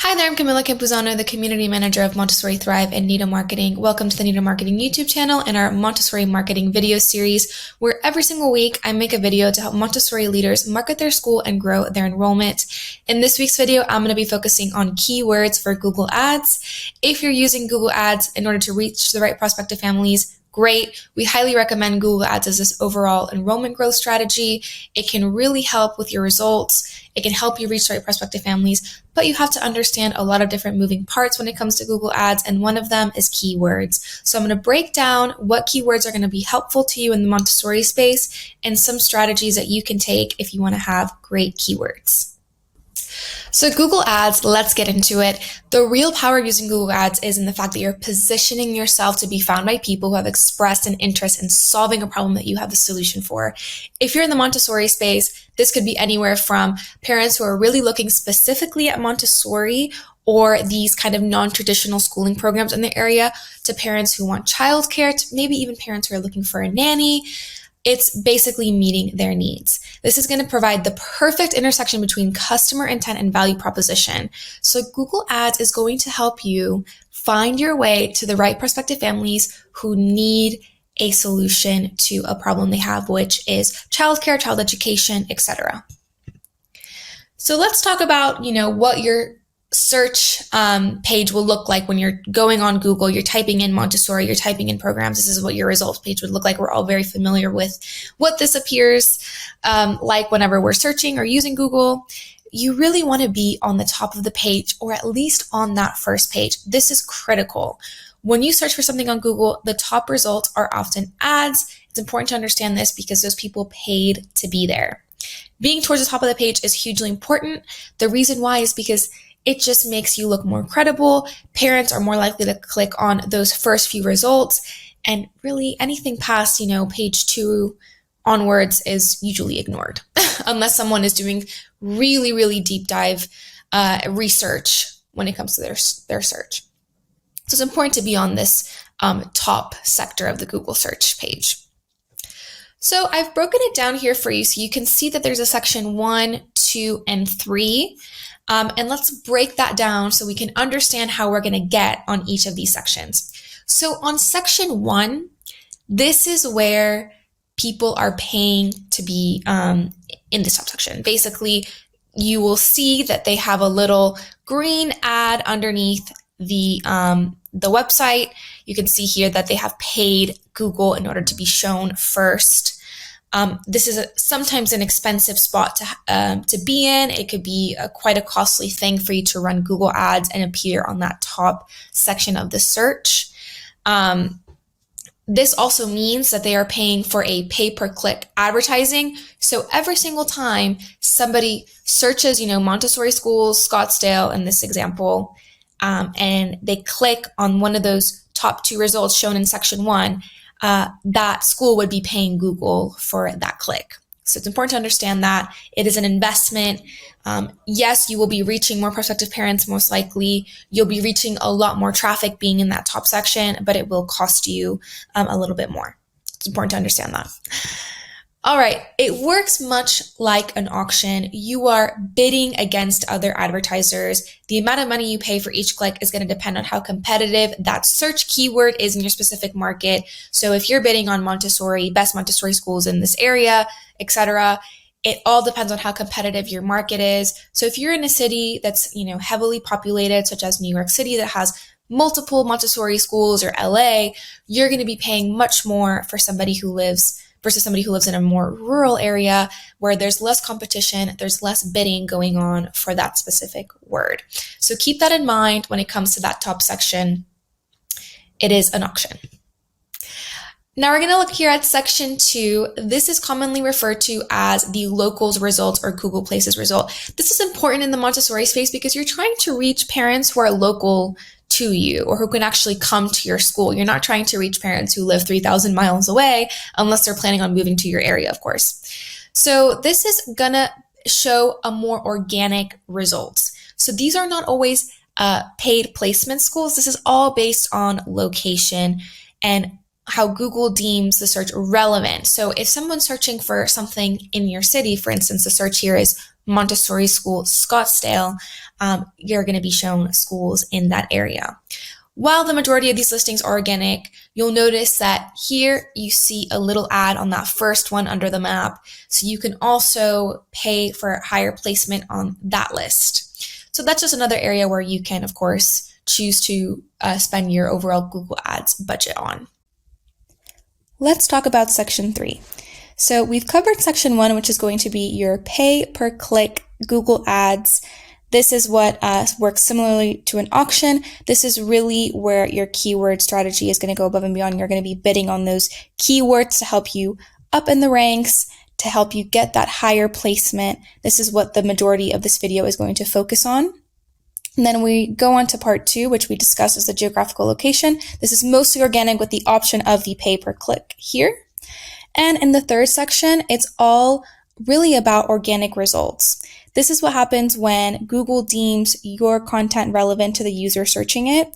Hi there, I'm Camila Campuzano, the Community Manager of Montessori Thrive and Nido Marketing. Welcome to the Nido Marketing YouTube channel and our Montessori Marketing video series, where every single week I make a video to help Montessori leaders market their school and grow their enrollment. In this week's video, I'm going to be focusing on keywords for Google Ads. If you're using Google Ads in order to reach the right prospective families, great. We highly recommend Google Ads as this overall enrollment growth strategy. It can really help with your results. It can help you reach the right prospective families, but you have to understand a lot of different moving parts when it comes to Google Ads, and one of them is keywords. So I'm going to break down what keywords are going to be helpful to you in the Montessori space and some strategies that you can take if you want to have great keywords. So Google Ads, let's get into it. The real power of using Google Ads is in the fact that you're positioning yourself to be found by people who have expressed an interest in solving a problem that you have the solution for. If you're in the Montessori space, this could be anywhere from parents who are really looking specifically at Montessori or these kind of non-traditional schooling programs in the area, to parents who want childcare, to maybe even parents who are looking for a nanny. It's basically meeting their needs. This is going to provide the perfect intersection between customer intent and value proposition. So Google Ads is going to help you find your way to the right prospective families who need a solution to a problem they have, which is childcare, child education, etc. So let's talk about, what your search page will look like when you're going on Google, you're typing in Montessori, you're typing in programs. This is what your results page would look like. We're all very familiar with what this appears like whenever we're searching or using Google. You really want to be on the top of the page, or at least on that first page. This is critical. When you search for something on Google, the top results are often ads. It's important to understand this because those people paid to be there. Being towards the top of the page is hugely important. The reason why is because it just makes you look more credible. Parents are more likely to click on those first few results, and really anything past, page 2 onwards is usually ignored unless someone is doing really, really deep dive research when it comes to their search. So it's important to be on this top sector of the Google search page. So I've broken it down here for you so you can see that there's a section 1, 2, and 3. And let's break that down so we can understand how we're going to get on each of these sections. So on section 1, this is where people are paying to be in this top section. Basically, you will see that they have a little green ad underneath the website. You can see here that they have paid Google in order to be shown first. This is sometimes an expensive spot to be in. It could be quite a costly thing for you to run Google Ads and appear on that top section of the search. This also means that they are paying for a pay-per-click advertising. So every single time somebody searches, Montessori schools, Scottsdale in this example, and they click on one of those top 2 results shown in section 1, that school would be paying Google for that click. So it's important to understand that it is an investment. Yes, you will be reaching more prospective parents, most likely. You'll be reaching a lot more traffic being in that top section, but it will cost you a little bit more. It's important to understand that. All right, it works much like an auction. You are bidding against other advertisers. The amount of money you pay for each click is going to depend on how competitive that search keyword is in your specific market. So if you're bidding on Montessori, best Montessori schools in this area, etc., it all depends on how competitive your market is. So if you're in a city that's, heavily populated, such as New York City, that has multiple Montessori schools, or LA, you're going to be paying much more for somebody who lives versus somebody who lives in a more rural area where there's less competition, there's less bidding going on for that specific word. So keep that in mind when it comes to that top section. It is an auction. Now we're going to look here at section 2. This is commonly referred to as the locals results or Google Places result. This is important in the Montessori space because you're trying to reach parents who are local to you or who can actually come to your school. You're not trying to reach parents who live 3,000 miles away unless they're planning on moving to your area, of course. So this is going to show a more organic results. So these are not always paid placement schools. This is all based on location and how Google deems the search relevant. So if someone's searching for something in your city, for instance, the search here is Montessori School, Scottsdale, you're going to be shown schools in that area. While the majority of these listings are organic, you'll notice that here you see a little ad on that first one under the map. So you can also pay for higher placement on that list. So that's just another area where you can, of course, choose to spend your overall Google Ads budget on. Let's talk about section 3. So we've covered section 1, which is going to be your pay per click Google Ads. This is what works similarly to an auction. This is really where your keyword strategy is going to go above and beyond. You're going to be bidding on those keywords to help you up in the ranks, to help you get that higher placement. This is what the majority of this video is going to focus on. And then we go on to part 2, which we discussed as the geographical location. This is mostly organic with the option of the pay per click here. And in the third section, it's all really about organic results. This is what happens when Google deems your content relevant to the user searching it.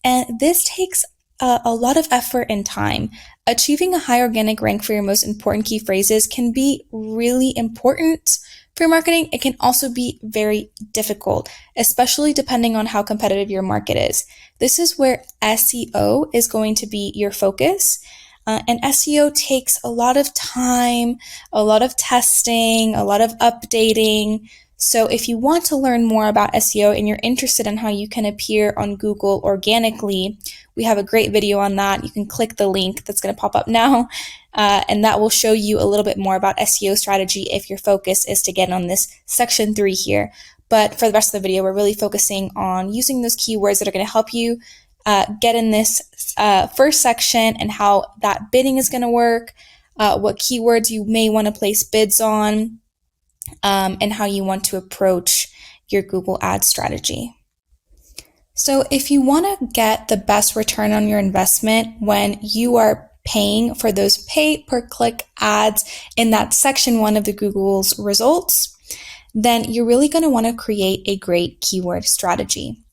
And this takes a lot of effort and time. Achieving a high organic rank for your most important key phrases can be really important for your marketing. It can also be very difficult, especially depending on how competitive your market is. This is where SEO is going to be your focus. And SEO takes a lot of time, a lot of testing, a lot of updating. So if you want to learn more about SEO and you're interested in how you can appear on Google organically, we have a great video on that. You can click the link that's going to pop up now, and that will show you a little bit more about SEO strategy if your focus is to get on this section 3 here. But for the rest of the video, we're really focusing on using those keywords that are going to help you get in this first section and how that bidding is going to work, what keywords you may want to place bids on, and how you want to approach your Google Ads strategy. So if you want to get the best return on your investment when you are paying for those pay per click ads in that section 1 of the Google's results, then you're really going to want to create a great keyword strategy.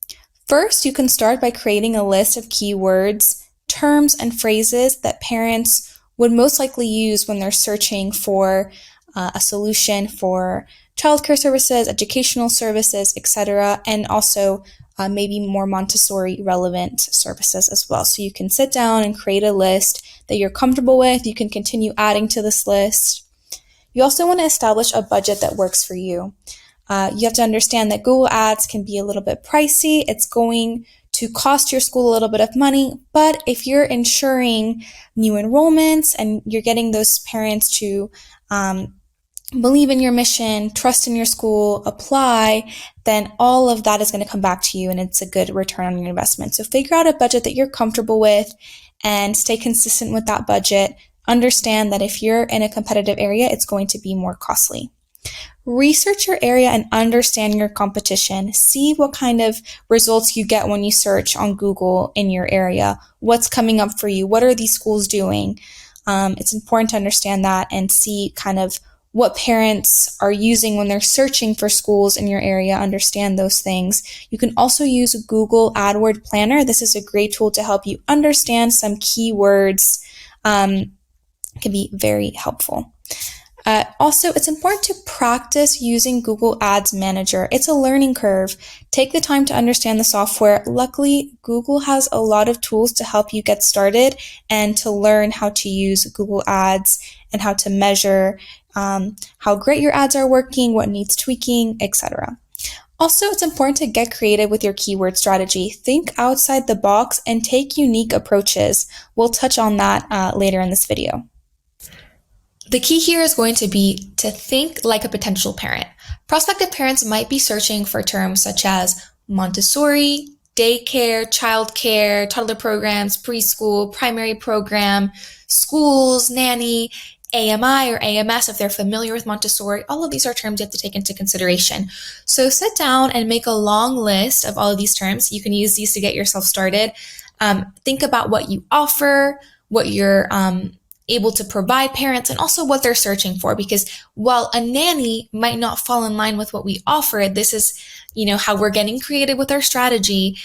First, you can start by creating a list of keywords, terms, and phrases that parents would most likely use when they're searching for a solution for childcare services, educational services, etc., and also maybe more Montessori relevant services as well. So you can sit down and create a list that you're comfortable with. You can continue adding to this list. You also want to establish a budget that works for you. You have to understand that Google Ads can be a little bit pricey. It's going to cost your school a little bit of money, but if you're ensuring new enrollments and you're getting those parents to believe in your mission, trust in your school, apply, then all of that is going to come back to you and it's a good return on your investment. So figure out a budget that you're comfortable with and stay consistent with that budget. Understand that if you're in a competitive area, it's going to be more costly. Research your area and understand your competition. See what kind of results you get when you search on Google in your area. What's coming up for you? What are these schools doing? It's important to understand that and see kind of what parents are using when they're searching for schools in your area. Understand those things. You can also use Google AdWord Planner. This is a great tool to help you understand some keywords. Can be very helpful. Also, it's important to practice using Google Ads Manager. It's a learning curve. Take the time to understand the software. Luckily, Google has a lot of tools to help you get started and to learn how to use Google Ads and how to measure how great your ads are working, what needs tweaking, etc. Also, it's important to get creative with your keyword strategy. Think outside the box and take unique approaches. We'll touch on that later in this video. The key here is going to be to think like a potential parent. Prospective parents might be searching for terms such as Montessori, daycare, childcare, toddler programs, preschool, primary program, schools, nanny, AMI or AMS if they're familiar with Montessori. All of these are terms you have to take into consideration. So sit down and make a long list of all of these terms. You can use these to get yourself started. Think about what you offer, what you're able to provide parents, and also what they're searching for, because while a nanny might not fall in line with what we offer, this is, how we're getting creative with our strategy.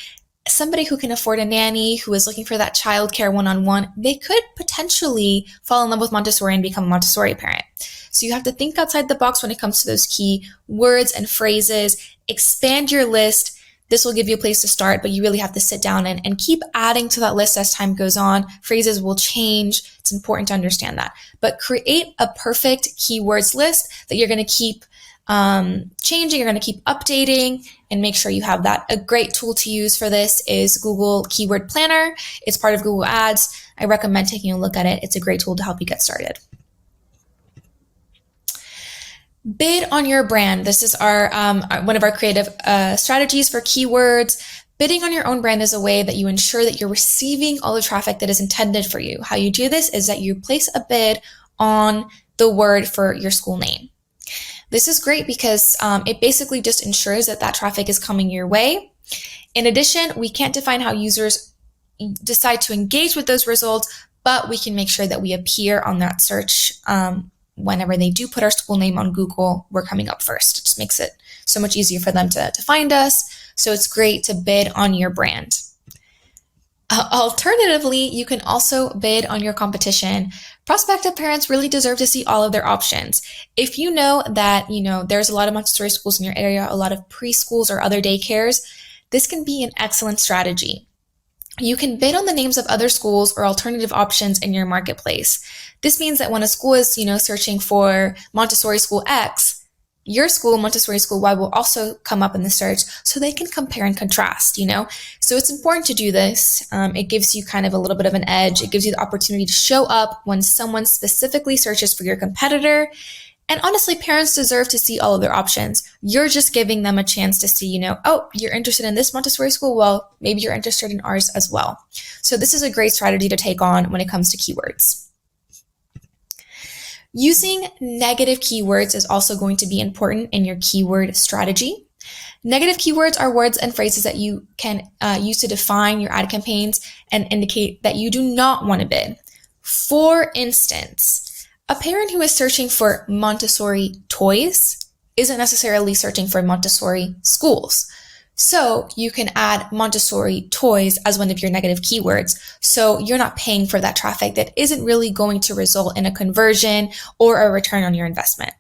somebody who can afford a nanny, who is looking for that childcare one-on-one, they could potentially fall in love with Montessori and become a Montessori parent. So you have to think outside the box when it comes to those key words and phrases. Expand your list. This will give you a place to start, but you really have to sit down and keep adding to that list as time goes on. Phrases will change. It's important to understand that. But create a perfect keywords list that you're going to keep changing, you're going to keep updating, and make sure you have that. A great tool to use for this is Google Keyword Planner. It's part of Google Ads. I recommend taking a look at it. It's a great tool to help you get started. Bid on your brand. This is our one of our creative strategies for keywords. Bidding on your own brand is a way that you ensure that you're receiving all the traffic that is intended for you. How you do this is that you place a bid on the word for your school name. This is great because it basically just ensures that that traffic is coming your way. In addition, we can't define how users decide to engage with those results, but we can make sure that we appear on that search whenever they do put our school name on Google. We're coming up first. It just makes it so much easier for them to find us. So it's great to bid on your brand. Alternatively, you can also bid on your competition. Prospective parents really deserve to see all of their options. If you know that, there's a lot of Montessori schools in your area, a lot of preschools or other daycares, this can be an excellent strategy. You can bid on the names of other schools or alternative options in your marketplace. This means that when a school is, searching for Montessori school X, your school, Montessori school Y, will also come up in the search so they can compare and contrast, So it's important to do this. It gives you kind of a little bit of an edge. It gives you the opportunity to show up when someone specifically searches for your competitor. And honestly, parents deserve to see all of their options. You're just giving them a chance to see, you're interested in this Montessori school. Well, maybe you're interested in ours as well. So this is a great strategy to take on when it comes to keywords. Using negative keywords is also going to be important in your keyword strategy. Negative keywords are words and phrases that you can use to define your ad campaigns and indicate that you do not want to bid. For instance, a parent who is searching for Montessori toys isn't necessarily searching for Montessori schools. So you can add Montessori toys as one of your negative keywords. So you're not paying for that traffic that isn't really going to result in a conversion or a return on your investment.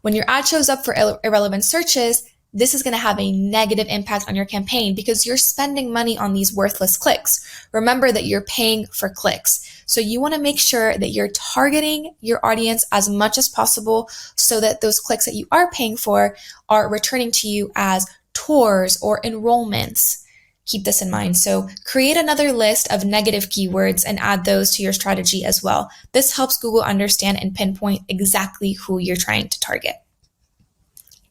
When your ad shows up for irrelevant searches, this is going to have a negative impact on your campaign because you're spending money on these worthless clicks. Remember that you're paying for clicks. So you want to make sure that you're targeting your audience as much as possible so that those clicks that you are paying for are returning to you as tours or enrollments. Keep this in mind. So create another list of negative keywords and add those to your strategy as well. This helps Google understand and pinpoint exactly who you're trying to target.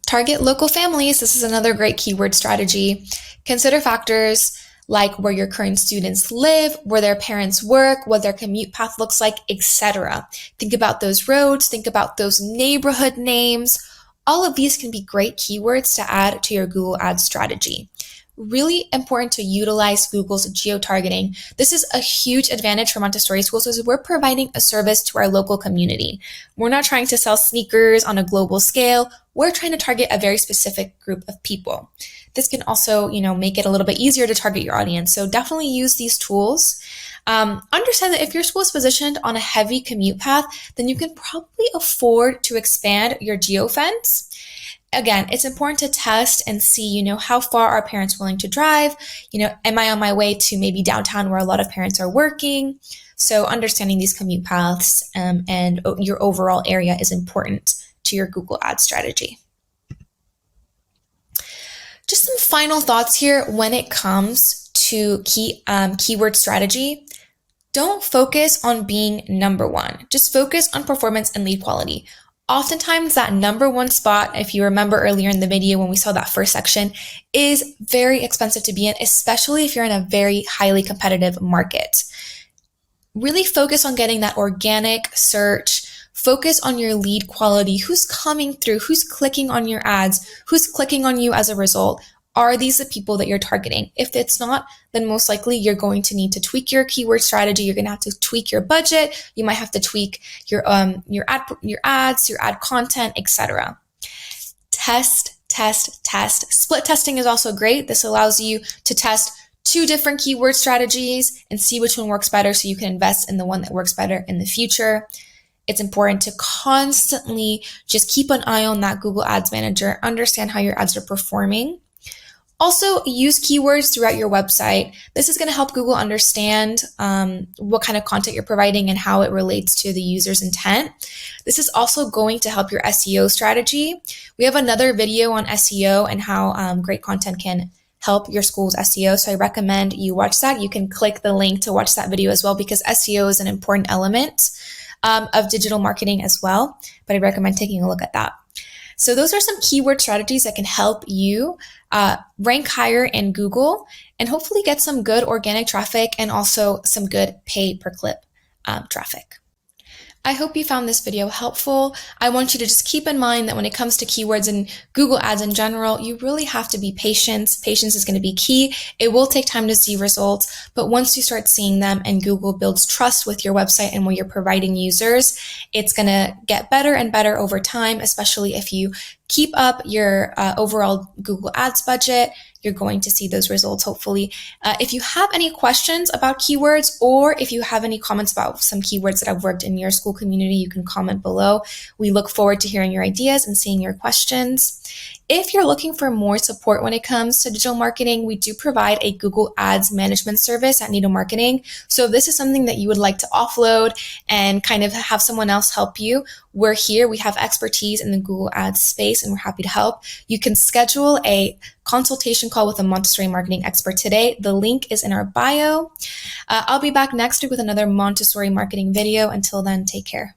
Target local families. This is another great keyword strategy. Consider factors like where your current students live, where their parents work, what their commute path looks like, etc. Think about those roads, think about those neighborhood names. All of these can be great keywords to add to your Google Ads strategy. Really important to utilize Google's geo-targeting. This is a huge advantage for Montessori schools because we're providing a service to our local community. We're not trying to sell sneakers on a global scale. We're trying to target a very specific group of people. This can also, make it a little bit easier to target your audience. So definitely use these tools. Understand that if your school is positioned on a heavy commute path, then you can probably afford to expand your geofence. Again, it's important to test and see, how far are parents willing to drive? Am I on my way to maybe downtown where a lot of parents are working? So understanding these commute paths and your overall area is important to your Google Ads strategy. Just some final thoughts here when it comes to keyword strategy. Don't focus on being number one. Just focus on performance and lead quality. Oftentimes that number one spot, if you remember earlier in the video when we saw that first section, is very expensive to be in, especially if you're in a very highly competitive market. Really focus on getting that organic search. Focus on your lead quality. Who's coming through? Who's clicking on your ads? Who's clicking on you as a result? Are these the people that you're targeting? If it's not, then most likely you're going to need to tweak your keyword strategy. You're going to have to tweak your budget. You might have to tweak your ads, your ad content, etc. Test. Split testing is also great. This allows you to test 2 different keyword strategies and see which one works better so you can invest in the one that works better in the future. It's important to constantly just keep an eye on that Google Ads Manager, understand how your ads are performing. Also, use keywords throughout your website. This is going to help Google understand what kind of content you're providing and how it relates to the user's intent. This is also going to help your SEO strategy. We have another video on SEO and how great content can help your school's SEO. So I recommend you watch that. You can click the link to watch that video as well because SEO is an important element of digital marketing as well. But I recommend taking a look at that. So those are some keyword strategies that can help you rank higher in Google and hopefully get some good organic traffic and also some good pay per click traffic. I hope you found this video helpful. I want you to just keep in mind that when it comes to keywords and Google Ads in general, you really have to be patient. Patience is going to be key. It will take time to see results, but once you start seeing them and Google builds trust with your website and what you're providing users, it's going to get better and better over time, especially if you keep up your overall Google Ads budget. You're going to see those results, hopefully. If you have any questions about keywords or if you have any comments about some keywords that have worked in your school community, you can comment below. We look forward to hearing your ideas and seeing your questions. If you're looking for more support when it comes to digital marketing, we do provide a Google Ads management service at Nido Marketing. So if this is something that you would like to offload and kind of have someone else help you, we're here. We have expertise in the Google Ads space and we're happy to help. You can schedule a consultation call with a Montessori marketing expert today. The link is in our bio. I'll be back next week with another Montessori marketing video. Until then, take care.